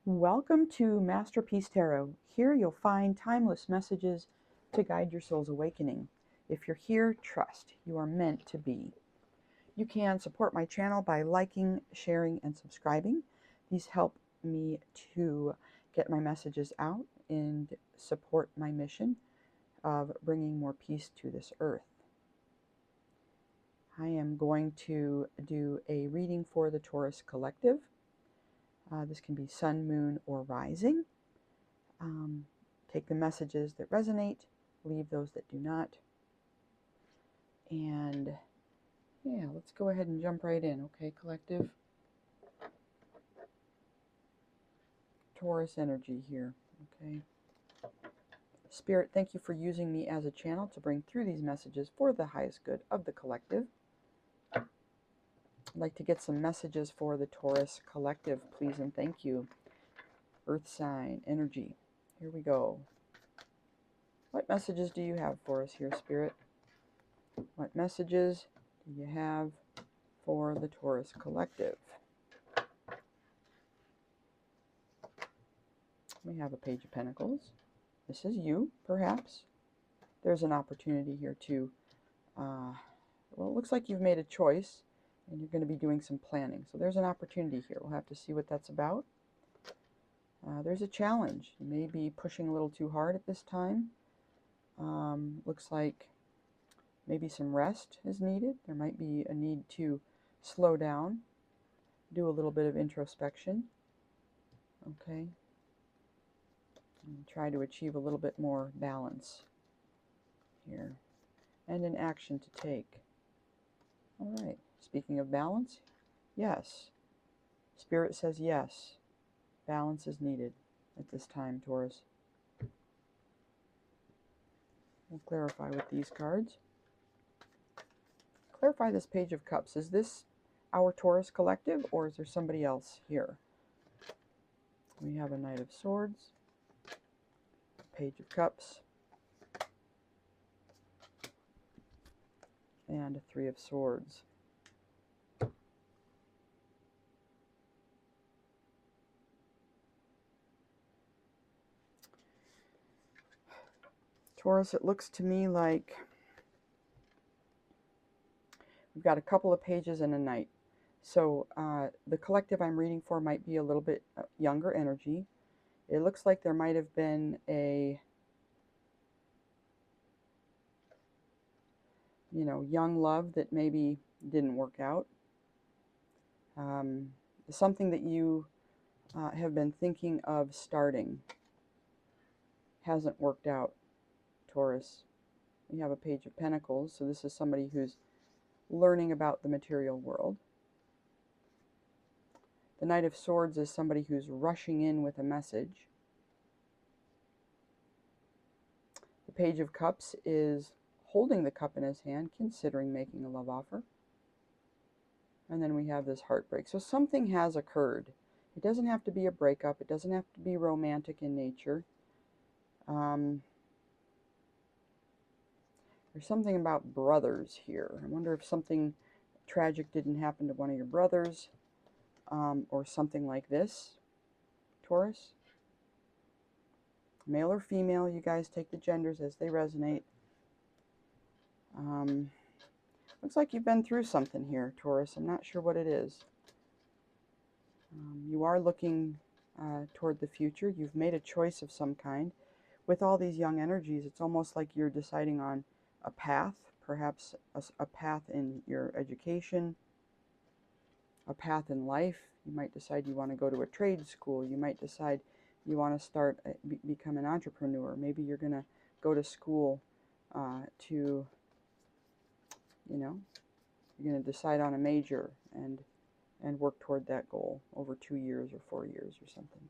Welcome to Masterpiece Tarot. Here you'll find timeless messages to guide your soul's awakening. If you're here, trust. You are meant to be. You can support my channel by liking, sharing, and subscribing. These help me to get my messages out and support my mission of bringing more peace to this earth. I am going to do a reading for the Taurus Collective. This can be sun, moon, or rising. Take the messages that resonate, leave those that do not. And yeah, let's go ahead and jump right in, okay, Collective? Taurus energy here, okay? Spirit, thank you for using me as a channel to bring through these messages for the highest good of the collective. I'd like to get some messages for the Taurus Collective, please and thank you. Earth sign, energy. Here we go. What messages do you have for us here, Spirit? What messages do you have for the Taurus Collective? We have a Page of Pentacles. This is you, perhaps. There's an opportunity here to, well, it looks like you've made a choice and you're going to be doing some planning. So there's an opportunity here. We'll have to see what that's about. There's a challenge. You may be pushing a little too hard at this time. Looks like maybe some rest is needed. There might be a need to slow down, do a little bit of introspection. Okay. And try to achieve a little bit more balance here. And an action to take. All right. Speaking of balance, yes. Spirit says yes. Balance is needed at this time, Taurus. We'll clarify with these cards. Clarify this Page of Cups. Is this our Taurus Collective or is there somebody else here? We have a Knight of Swords, Page of Cups, and a Three of Swords. Taurus, it looks to me like we've got a couple of pages and a knight. So the collective I'm reading for might be a little bit younger energy. It looks like there might have been a, young love that maybe didn't work out. Something that you have been thinking of starting hasn't worked out, Taurus. We have a Page of Pentacles, so this is somebody who's learning about the material world. The Knight of Swords is somebody who's rushing in with a message. The Page of Cups is holding the cup in his hand, considering making a love offer. And then we have this heartbreak. So something has occurred. It doesn't have to be a breakup. It doesn't have to be romantic in nature. There's something about brothers here. I wonder if something tragic didn't happen to one of your brothers, or something like this, Taurus. Male or female, you guys take the genders as they resonate. Looks like you've been through something here, Taurus. I'm not sure what it is. You are looking toward the future. You've made a choice of some kind. With all these young energies, it's almost like you're deciding on a path, perhaps a path in your education, a path in life. You might decide you want to go to a trade school. You might decide you want to start, become an entrepreneur. Maybe you're going to go to school to, you're going to decide on a major and work toward that goal over 2 years or 4 years or something.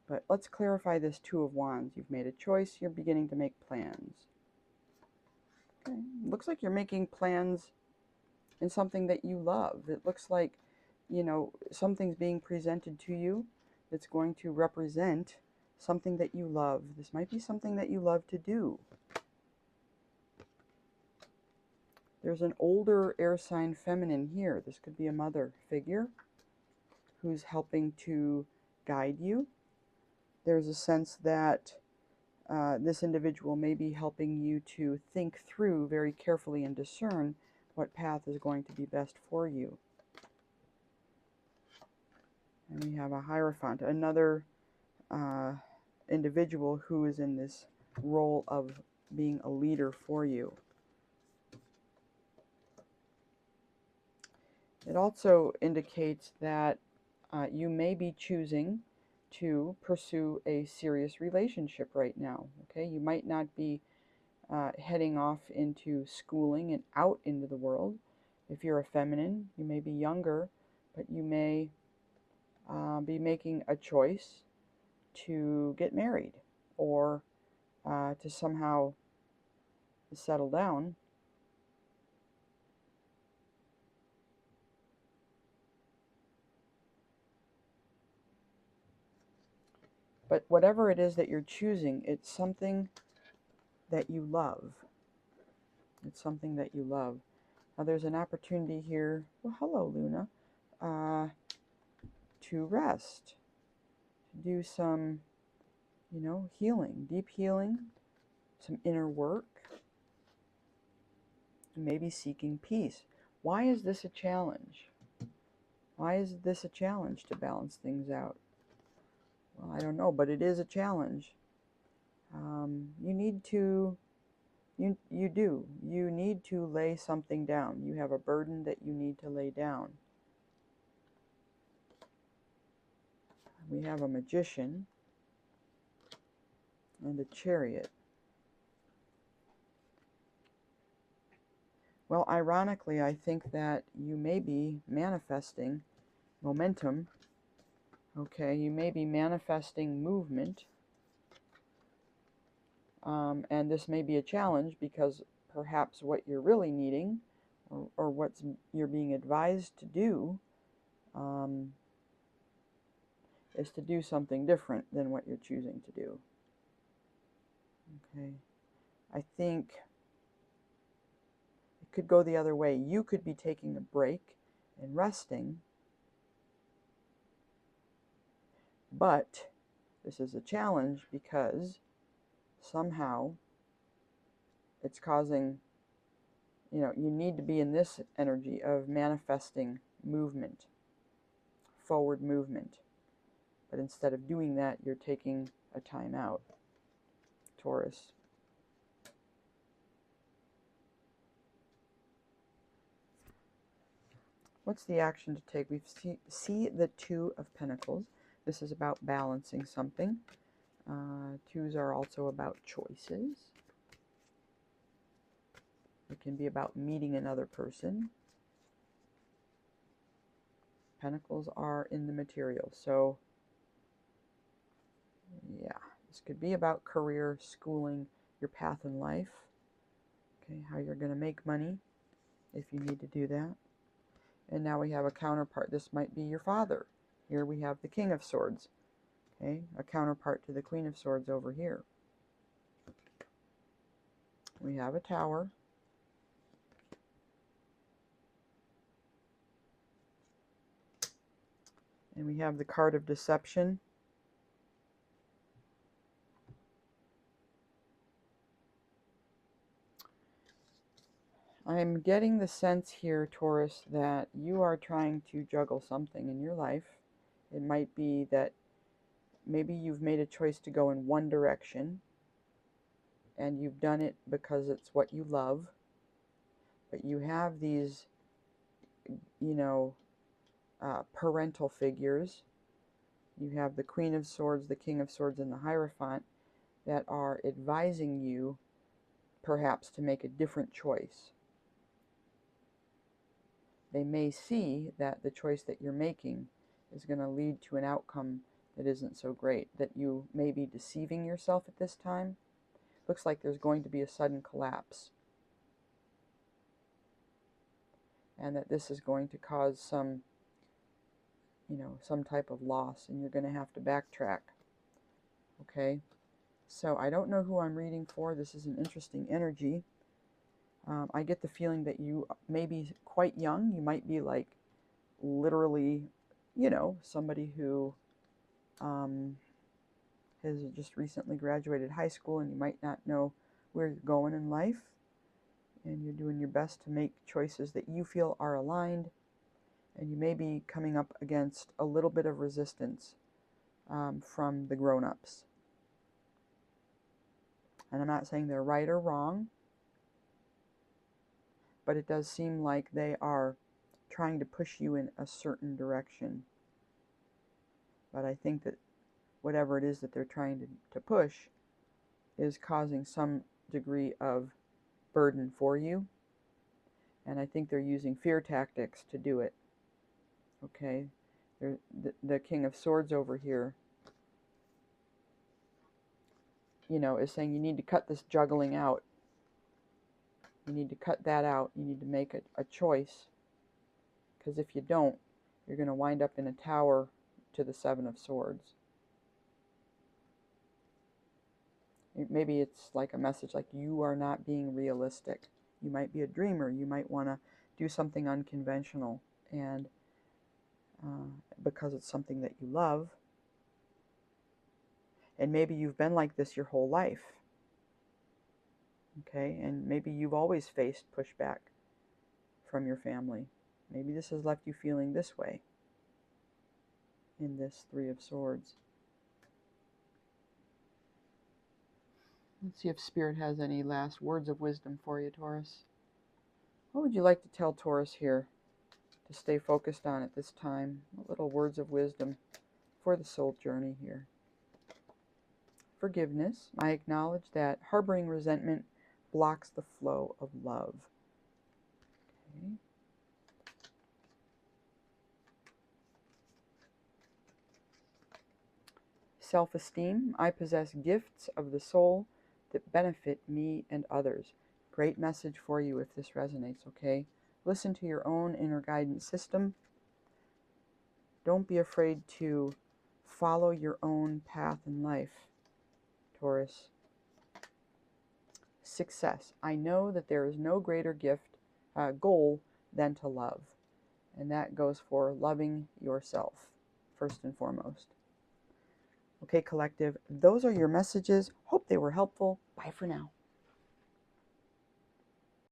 But let's clarify this Two of Wands. You've made a choice. You're beginning to make plans. Okay. Looks like you're making plans in something that you love. It looks like, something's being presented to you that's going to represent something that you love. This might be something that you love to do. There's an older air sign feminine here. This could be a mother figure who's helping to guide you. There's a sense that this individual may be helping you to think through very carefully and discern what path is going to be best for you. And we have a Hierophant, another individual who is in this role of being a leader for you. It also indicates that you may be choosing to pursue a serious relationship right now. Okay, you might not be heading off into schooling and out into the world. If you're a feminine, you may be younger, but you may be making a choice to get married or to somehow settle down. But whatever it is that you're choosing, it's something that you love. It's something that you love. Now there's an opportunity here, well, hello Luna, to rest, to do some, healing, deep healing, some inner work, maybe seeking peace. Why is this a challenge? Why is this a challenge to balance things out? Well, I don't know, but it is a challenge. You need to lay something down. You have a burden that you need to lay down. We have a Magician and a Chariot. Well, ironically, I think that you may be manifesting momentum. Okay, you may be manifesting movement. And this may be a challenge because perhaps what you're really needing or what you're being advised to do is to do something different than what you're choosing to do. Okay, I think it could go the other way. You could be taking a break and resting, but this is a challenge because somehow it's causing, you need to be in this energy of manifesting movement, forward movement. But instead of doing that, you're taking a time out, Taurus. What's the action to take? We see the Two of Pentacles. This is about balancing something. Twos are also about choices. It can be about meeting another person. Pentacles are in the material. So, yeah, this could be about career, schooling, your path in life. Okay, how you're going to make money if you need to do that. And now we have a counterpart. This might be your father. Here we have the King of Swords. Okay, a counterpart to the Queen of Swords over here. We have a Tower. And we have the card of Deception. I'm getting the sense here, Taurus, that you are trying to juggle something in your life. It might be that maybe you've made a choice to go in one direction, and you've done it because it's what you love. But you have these, parental figures. You have the Queen of Swords, the King of Swords, and the Hierophant that are advising you perhaps to make a different choice. They may see that the choice that you're making is going to lead to an outcome that isn't so great, that you may be deceiving yourself at this time. Looks like there's going to be a sudden collapse, and that this is going to cause some type of loss, and you're going to have to backtrack. Okay, so I don't know who I'm reading for. This is an interesting energy. I get the feeling that you may be quite young. You might be like literally, somebody who has just recently graduated high school, and you might not know where you're going in life, and you're doing your best to make choices that you feel are aligned, and you may be coming up against a little bit of resistance from the grown-ups. And I'm not saying they're right or wrong, but it does seem like they are trying to push you in a certain direction. But I think that whatever it is that they're trying to push is causing some degree of burden for you. And I think they're using fear tactics to do it. Okay? The King of Swords over here, you know, is saying you need to cut this juggling out. You need to cut that out. You need to make a choice. Because if you don't, you're going to wind up in a tower to the Seven of Swords. Maybe it's like a message like you are not being realistic. You might be a dreamer. You might want to do something unconventional. And because it's something that you love. And maybe you've been like this your whole life. Okay, and maybe you've always faced pushback from your family. Maybe this has left you feeling this way in this Three of Swords. Let's see if Spirit has any last words of wisdom for you, Taurus. What would you like to tell Taurus here to stay focused on at this time? What little words of wisdom for the soul journey here? Forgiveness. I acknowledge that harboring resentment blocks the flow of love. Okay. Self-esteem. I possess gifts of the soul that benefit me and others. Great message for you if this resonates, okay? Listen to your own inner guidance system. Don't be afraid to follow your own path in life, Taurus. Success. I know that there is no greater goal than to love. And that goes for loving yourself, first and foremost. Okay, collective, those are your messages. Hope they were helpful. Bye for now.